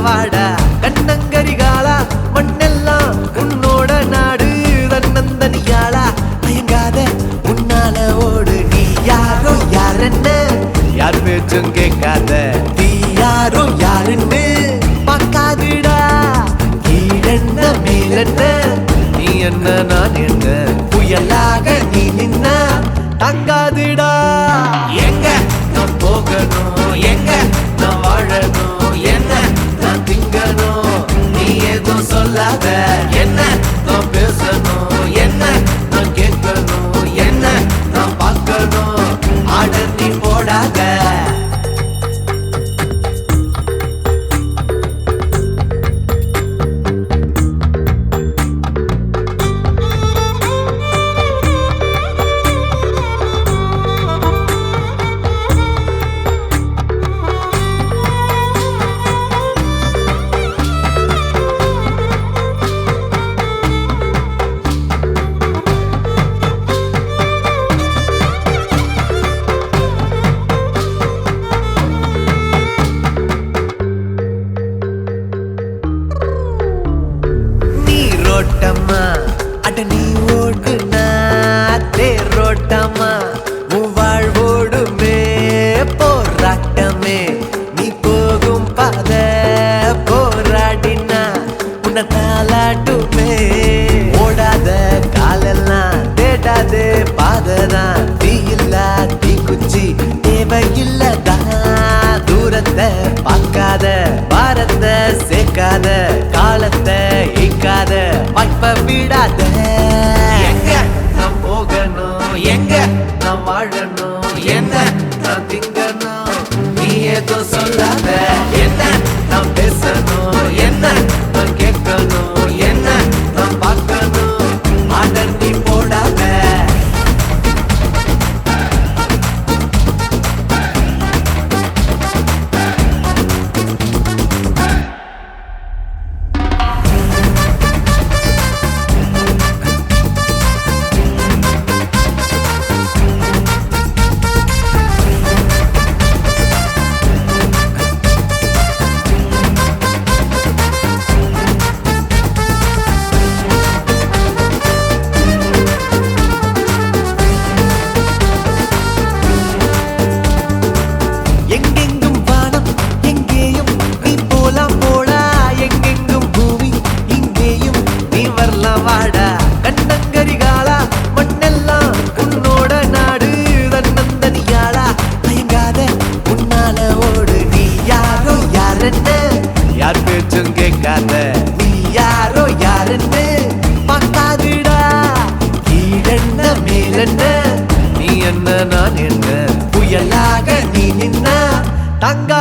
வாடா கண்ணங்கரிகாலா மண்ணெல்லாம் உன்னோட நாடு தன்னந்தனியாளா மயங்காத உன்னால ஓடு நீ யாரோ யாருன்னு யார் பேச்சும் கேட்காத நீ யாரோ யாருன்னு பார்க்காதுடா கீழென்ன மேலென்ன நீ என்ன நான் என்ன புயலாக நீ நின்னா தங்காதுடா எங்க நான் போகணும் எங்க நான் வாழணும் என்ன நான் திங்கணும் நீ எதுவும் சொல்லாத என்ன நான் பேசணும் என்ன நான் கேட்கணும் என்ன நான் பார்க்கணும் ஆர்டர் நீ போடாத ரோட்டம்மா அட நீ ஓடுனா தேரோட்டம்மா உன் வாழ்வோடுமே போராட்டமே நீ போகும் பாத போராடினா உன்னை தாளாட்டுமே ஓடாத காலெல்லாம் தேடாதே பாததான் தீ இல்ல தீ குச்சி தேவையில்லதான் தூரத்தை பார்க்காத பாரத்தை சேர்க்காத காலத்தை ஈக்காத வாய்ப்ப விடாத எங்க நான் போகணும் எங்க நான் வாழணும் என்ன நான் திங்கணும் நீ ஏதோ சொல்லாத என்ன நான் பேசணும் என்ன நான் கேட்கணும் என்ன நான் பார்க்கணும் ஆர்டர் நீ போடாத எங்கெங்கும் வானம் எங்கேயும் நீ போலாம் போடா எங்கெங்கும் பூமி இங்கேயும் நீ வரலாம் வாடா கண்ணங்கரிகாலா மண்ணெல்லாம் உன்னோட நாடு தன்னந்தனியாளா மயங்காத உன்னால ஓடு நீ யாரோ யாருன்னு யார் பேச்சும் கேட்காத நீ யாரோ யாருன்னு பார்க்காதுடா கீழென்ன மேலென்ன நீ என்ன நான் என்ன புயலாக நீ நின்னா தங்க